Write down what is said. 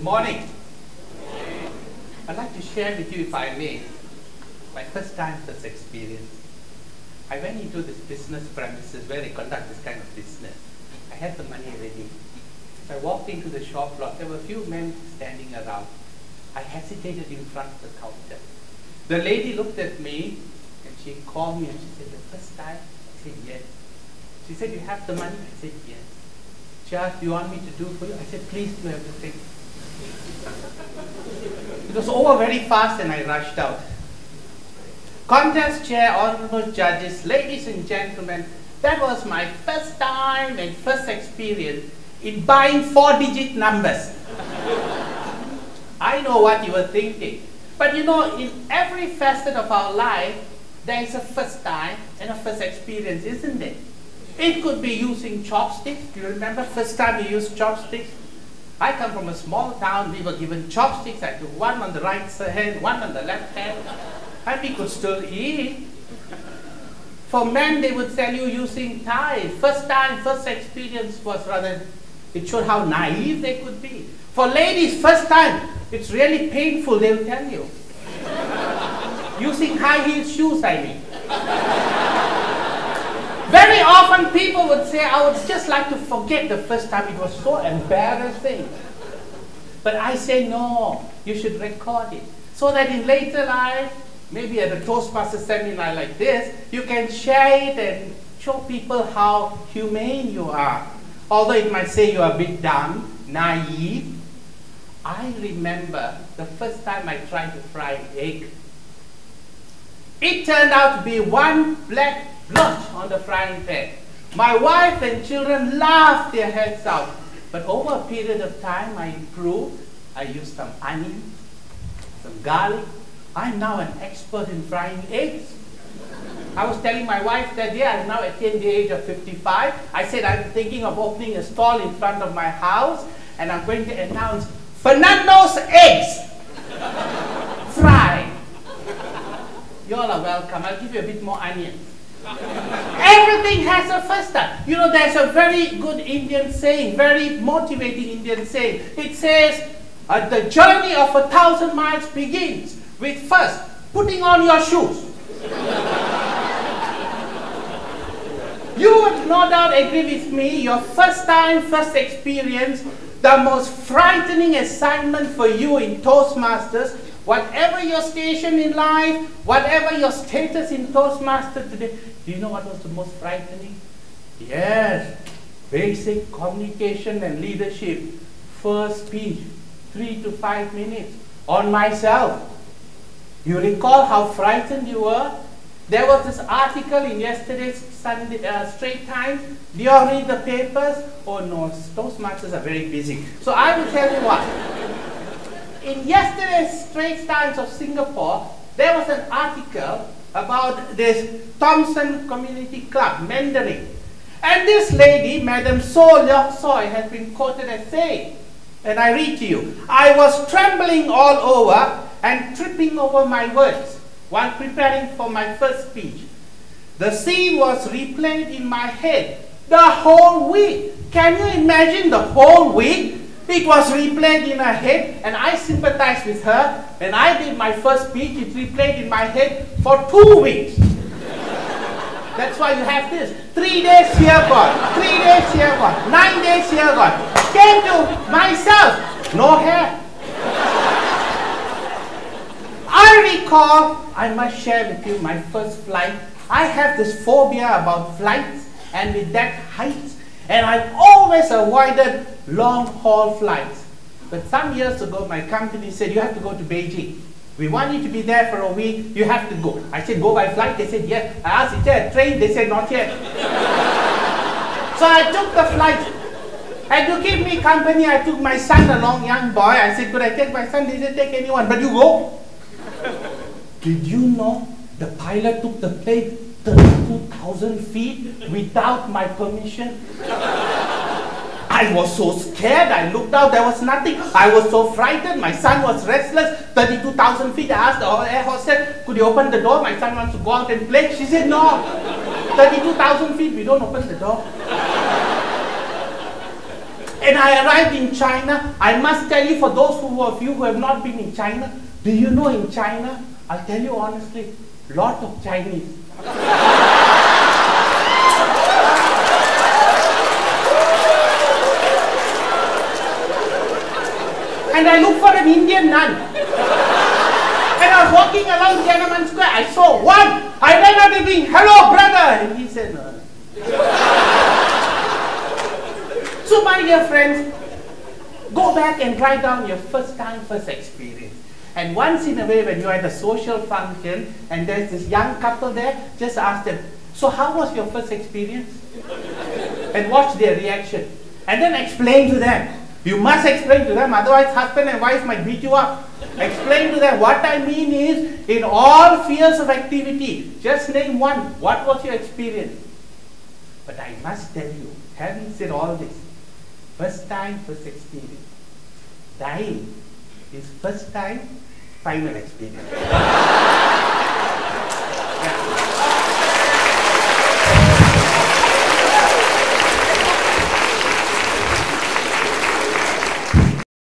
morning. I'd like to share with you, if I may, my first experience. I went into this business premises where they conduct this kind of business. I had the money ready. I walked into the shop lot. There were a few men standing around. I hesitated in front of the counter. The lady looked at me and she called me and she said, "The first time?" I said, "Yes." She said, "You have the money?" I said, "Yes." She asked, "Do you want me to do for you?" I said, "Please do everything." It was over very fast and I rushed out. Contest chair, honorable judges, ladies and gentlemen, that was my first time and first experience in buying 4-digit numbers. I know what you were thinking. But you know, in every facet of our life, there is a first time and a first experience, isn't it? It could be using chopsticks. Do you remember first time you used chopsticks? I come from a small town. We were given chopsticks. I took one on the right hand, one on the left hand, and we could still eat. For men, they would tell you using ties. First time, first experience was rather, it showed how naive they could be. For ladies, first time, it's really painful, they'll tell you. Using high heel shoes, I mean. Very often people would say, "I would just like to forget the first time, it was so embarrassing." But I say, no, you should record it. So that in later life, maybe at a Toastmasters seminar like this, you can share it and show people how humane you are. Although it might say you are a bit dumb, naive. I remember the first time I tried to fry an egg. It turned out to be one black blotch on the frying pan. My wife and children laughed their heads out. But over a period of time, I improved. I used some onion, some garlic. I'm now an expert in frying eggs. I was telling my wife that day, I've now attained the age of 55. I said I'm thinking of opening a stall in front of my house, and I'm going to announce Fernando's eggs fried. You all are welcome. I'll give you a bit more onions. Everything has a first time. You know, there's a very good Indian saying, very motivating Indian saying. It says, the journey of 1,000 miles begins with first putting on your shoes. You would no doubt agree with me, your first time, first experience, the most frightening assignment for you in Toastmasters, whatever your station in life, whatever your status in Toastmasters today, do you know what was the most frightening? Yes, basic communication and leadership. First speech, 3 to 5 minutes, on myself. You recall how frightened you were? There was this article in yesterday's Straits Times. Do you all read the papers? Oh no, Toastmasters are very busy. So I will tell you what. In yesterday's Straits Times of Singapore, there was an article about this Thompson Community Club, Mandarin. And this lady, Madam So Leok Soy, has been quoted as saying, and I read to you, "I was trembling all over and tripping over my words while preparing for my first speech. The scene was replayed in my head the whole week." Can you imagine the whole week? It was replayed in her head, and I sympathized with her. When I did my first speech, it replayed in my head for 2 weeks. That's why you have this. 3 days here gone, 3 days here gone, 9 days here gone. Came to myself, no hair. I recall, I must share with you my first flight. I have this phobia about flights and with that heights, and I've always avoided long-haul flights. But some years ago, my company said, "You have to go to Beijing. We want you to be there for a week. You have to go." I said, "Go by flight?" They said, "Yes." I asked, "Is there a train?" They said, "Not yet." So I took the flight. And to keep me company, I took my son along, young boy. I said, "Could I take my son?" They said, "Take anyone, but you go." Did you know the pilot took the plane 32,000 feet without my permission? I was so scared. I looked out, there was nothing. I was so frightened. My son was restless. 32,000 feet. I asked the air hostess, "Could you open the door? My son wants to go out and play." She said, "No. 32,000 feet, we don't open the door." And I arrived in China. I must tell you, for those of you who have not been in China, do you know in China, I'll tell you honestly, lot of Chinese. And I looked for an Indian nun. And I was walking along Tiananmen Square. I saw one. I ran out of him. Hello, brother. And he said, no. So, my dear friends, go back and write down your first time, first experience. And once in a way, when you're at a social function and there's this young couple there, just ask them, so how was your first experience? And watch their reaction. And then explain to them. You must explain to them, otherwise husband and wife might beat you up. Explain to them. What I mean is, in all spheres of activity, just name one. What was your experience? But I must tell you, having said all this, first time, first experience. Dying is first time, final experience.